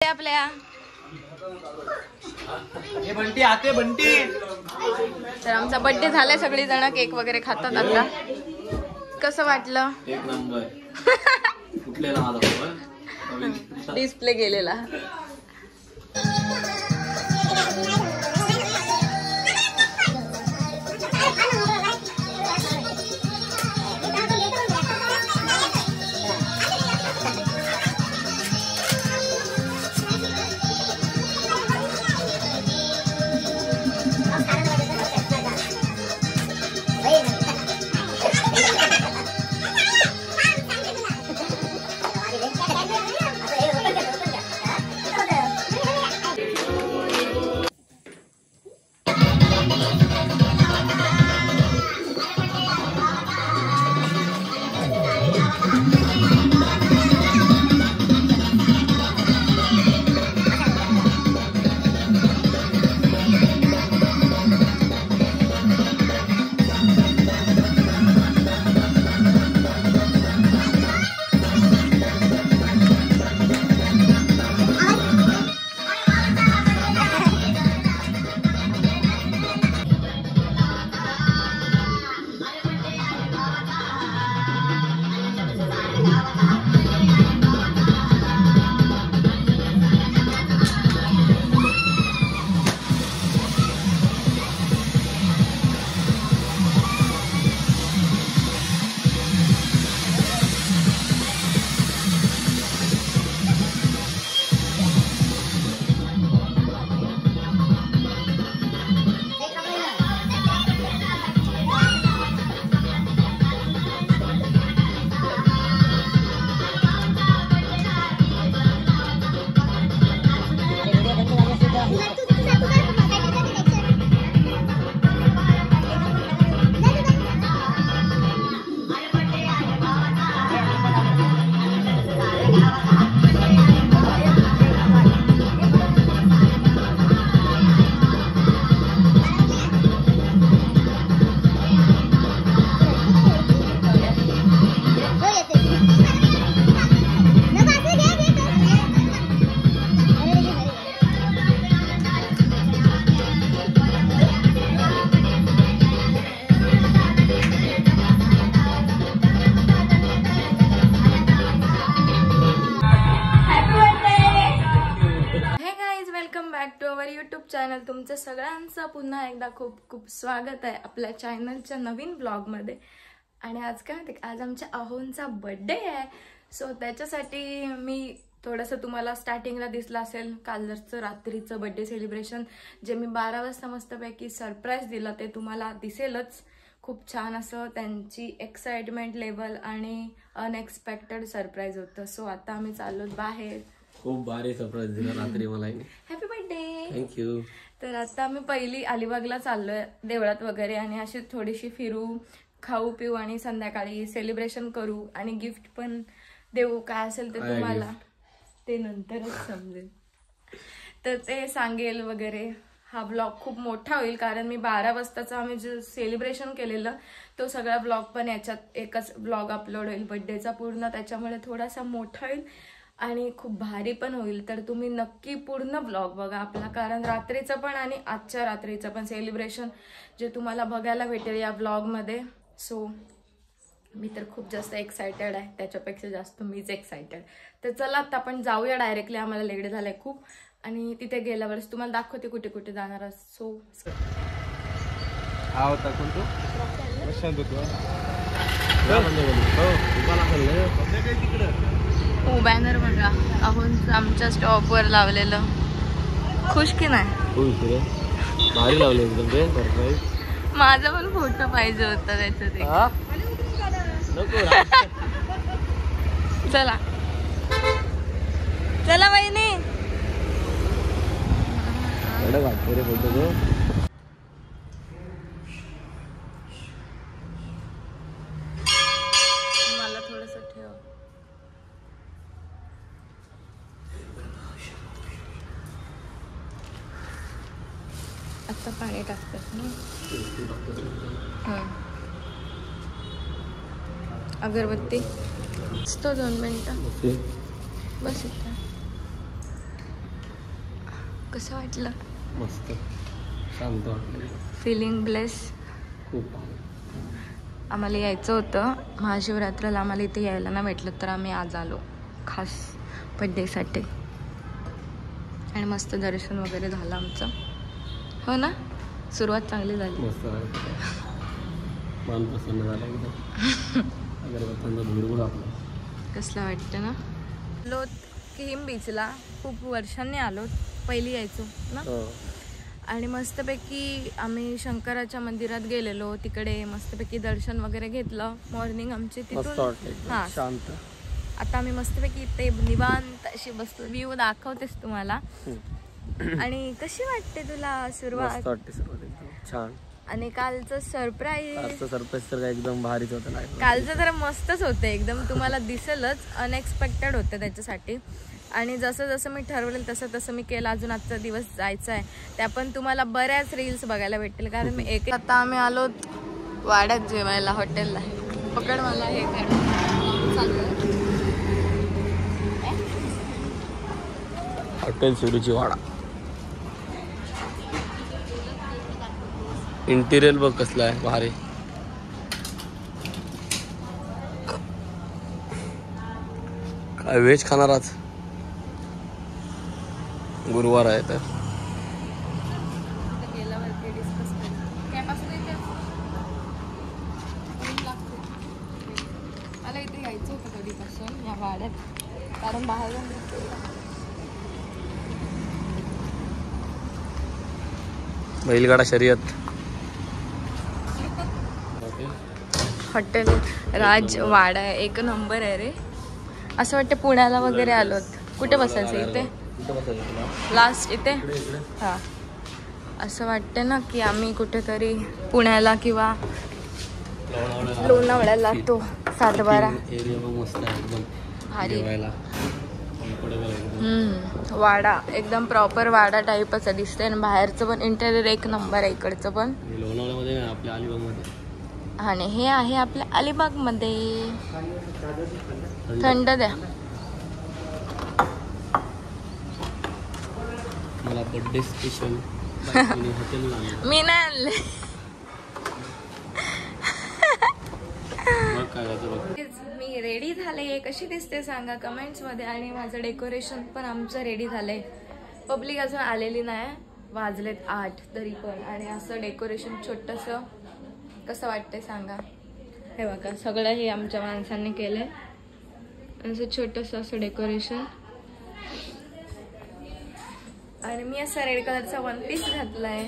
आपल्या बंटी आते बंटी. तर आमचा बर्थडे झालाय, सगळी जण केक वगैरे खातात आता. कसं वाटलं? एक नंबर. कुठलेला माझा डिस्प्ले गेलेला. चॅनल तुमचं सगळ्यांचं पुन्हा एकदा खूप खूप स्वागत आहे आपल्या चॅनलच्या नवीन ब्लॉगमध्ये. आणि आज काय माहिती, आज आमच्या अहोंचा बर्थडे आहे. सो त्याच्यासाठी मी थोडंसं, तुम्हाला स्टार्टिंगला दिसलं असेल कालचं रात्रीचं बर्थडे सेलिब्रेशन, जे मी 12 वाजता मस्तपैकी सरप्राईज दिलं, ते तुम्हाला दिसेलच. खूप छान असं त्यांची एक्साइटमेंट लेवल आणि अनएक्सपेक्टेड सरप्राईज होतं. सो आता आम्ही चाललो बाहेर. खूप भारी सरप्राईज दिला रात्री मला. Happy birthday. थँक्यू. तर आता आम्ही पहिली अलिबागला चाललोय, देवळात वगैरे, आणि अशी थोडीशी फिरू, खाऊ पिऊ आणि संध्याकाळी सेलिब्रेशन करू आणि गिफ्ट पण देऊ. काय असेल ते तुम्हाला ते नंतरच समजेल, तर ते सांगेल वगैरे. हा ब्लॉग खूप मोठा होईल कारण मी 12 वाजताचा आम्ही जे सेलिब्रेशन केलेलं तो सगळा ब्लॉग पण याच्यात एकच ब्लॉग अपलोड होईल बर्थडेचा पूर्ण, त्याच्यामुळे थोडासा मोठा होईल आणि खूप भारी पण होईल. तर तुम्ही नक्की पूर्ण ब्लॉग बघा आपला, कारण रात्रीचं पण आणि आजच्या रात्रीचं पण सेलिब्रेशन जे तुम्हाला बघायला भेटेल या ब्लॉगमध्ये. सो मी तर खूप जास्त एक्सायटेड आहे, त्याच्यापेक्षा जास्त मीच एक्सायटेड. तर चला आता आपण जाऊया डायरेक्टली, आम्हाला लेट झालाय खूप, आणि तिथे गेल्यावरच तुम्हाला दाखवते कुठे कुठे जाणार आहात. सो बॅनर बघा अहोंचं आमच्या स्टॉपवर लावलेलं. खुश की नाही? खुश रे, भारी लावले एकदम ते सरप्राईज. माझा पण फोटो पाहिजे होता त्याच्यात. चला चला बहिणी. फोटो मला थोडस ठेव. आता पाणी टाकतात ना. अगरबत्ती तो 2 मिनिटं बस इथं. कसं वाटलं? मस्त शांत वाटलं, फिलिंग ब्लेस. खूप. आम्हाला यायचं होतं महाशिवरात्रीला, आम्हाला इथे यायला नाही भेटलं तर आम्ही आज आलो खास बड्डेसाठी. आणि मस्त दर्शन वगैरे झालं आमचं. हो ना, सुरुवात चांगली झाली. मस्त मन प्रसन्न झालं एकदम. अगरबत्त्यांचा धूर आपला कसलं वाटतं ना. आलो किहिम बीचला, खूप वर्षांनी आलो, पहिली यायचो ना. आणि मस्तपैकी आम्ही शंकराच्या मंदिरात गेलेलो, तिकडे मस्तपैकी दर्शन वगैरे घेतलं. मॉर्निंग आमची तिथून हां शांत. आता आम्ही मस्तपैकी इथे निवांत अशी बसतो. व्ह्यू दाखवतेस तुम्हाला. आणि कशी वाटते तुला सुरुवात? छान. आणि कालचं सरप्राईज तर एकदम भारीच होतं. कालचं तर मस्तच होतं एकदम, तुम्हाला दिसेलच. अनएक्सपेक्टेड होतं त्याच्यासाठी. आणि जसं जसं मी ठरवलेलं तसं तसं मी केलं. अजून आजचा दिवस जायचा आहे, त्या पण तुम्हाला बऱ्याच रील्स बघायला भेटतील. कारण मी एक आता आम्ही आलो वाड्यात जेवायला, हॉटेलला. पकड मला हे हॉटेल सुरुची वाडा. इंटिरियर बघ कसलं आहे भारी. काय व्हेज खाणार आज? गुरुवार आहे तर मला इथे यायचं होतं कधीपासून या वाड्यात, कारण बाहेर बैलगाडा शर्यत. हॉटेल राजवाडा आहे, एक नंबर आहे रे. असं वाटतं पुण्याला वगैरे आलोत. कुठे बसायचं इथे? लास्ट इथे. हां, असं वाटतं ना की आम्ही कुठेतरी पुण्याला किंवा लोणावळ्याला लागतो. 7-12 भारी. वाडा एकदम प्रॉपर वाडा टाईपच आहे, दिसतंय. आणि बाहेरचं पण इंटेरियर एक नंबर आहे, इकडचं पण. लोणावळ्यामध्ये आपल्या अलिबागमध्ये. आणि हे आहे आपल्या अलिबागमध्ये. थंड द्या मला बर्थडे स्पेशल. मी नाही आणले. मी रेडी झाले, कशी दिसते सांगा कमेंट्स मध्ये. आणि माझं डेकोरेशन पण आमचं रेडी झालंय. पब्लिक अजून आलेली नाही, वाजलेत 8 तरी पण. आणि असं डेकोरेशन छोटंसं कसं वाटतंय सांगा. हे बघा, सगळं हे आमच्या माणसांनी केलंय. असं छोटंसं असं डेकोरेशन. आणि मी असं रेड कलरचा 1 पीस घातलाय.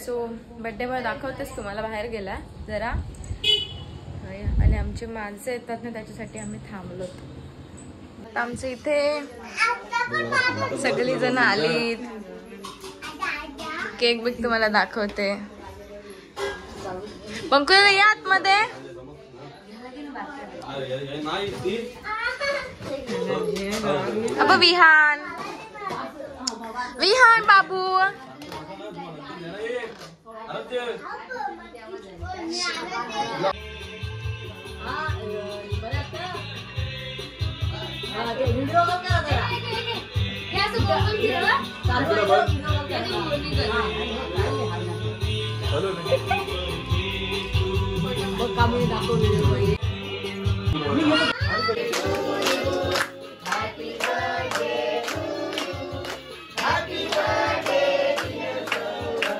सो बड्डे बॉय दाखवतेच तुम्हाला, बाहेर गेला जरा. आणि आमची माणसं येतात ना, त्याच्यासाठी आम्ही थांबलो. आमच्या इथे सगळी जण आलीत. केक बिक तुम्हाला दाखवते. पंकु या आतमध्ये. अब विहान विहान बाबू. kamu yang aku video ini. Happy birthday to you. Happy birthday dear Sola.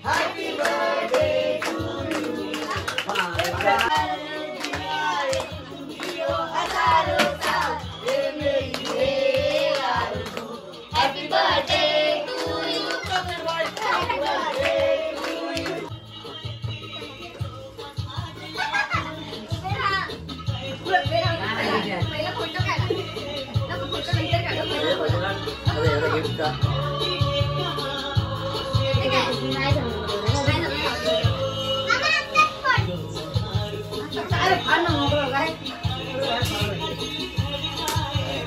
Happy birthday to you. Happy birthday to you. Happy birthday to you. पहिला फोटो काढा. नको फोटो नंतर काढू. पहिला गिफ्ट का नाही झालं. अरे फार ना मोकळं काय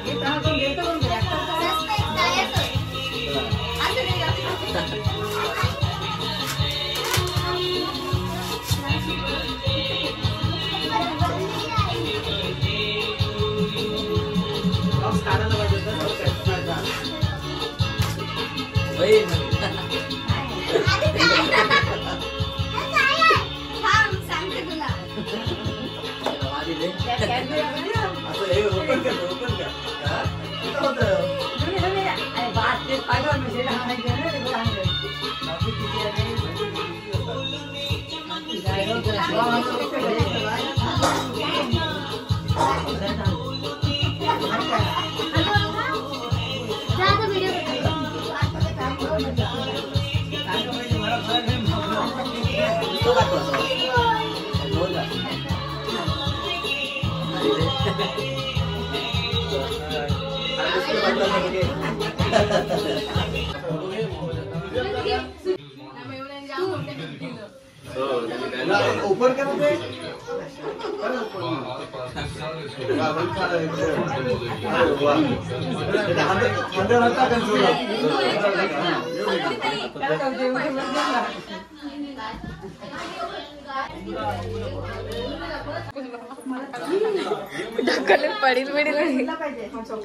हे काम कोण देतो कोण ओपन करते पडील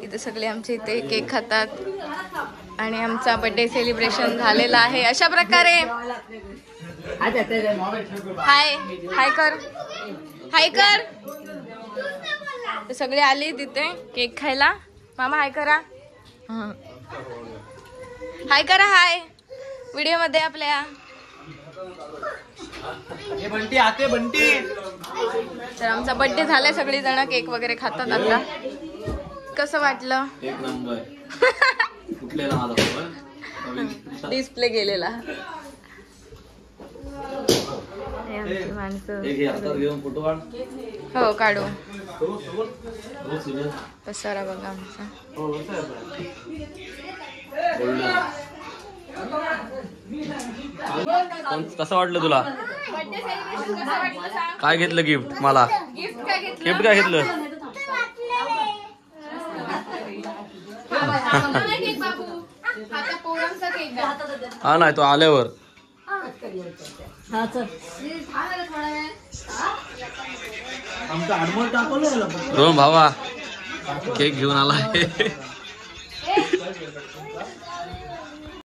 इथे सगळे आमच्या इथे केक खातात आणि आमचा बर्थडे सेलिब्रेशन झालेला आहे अशा प्रकारे. हाय हाय कर हाय कर. सगळे आले तिथे केक खायला. मामा हाय करा. हाय करा. हाय व्हिडिओ मध्ये आपल्या. बंटी आते बंटी. तर आमचा बर्थडे झालाय. सगळी जण केक वगैरे खातात आता. कसं वाटलं? एक नंबर. कुठलेला माझा डिस्प्ले गेलेला. माणसं फोटो काढ. हो काढू. पसारा बघा आमचा. कसं वाटलं तुला? काय घेतलं गिफ्ट मला? गिफ्ट काय घेतलं? हा नाही तो आल्यावर. रोहन भावा केक घेऊन आला.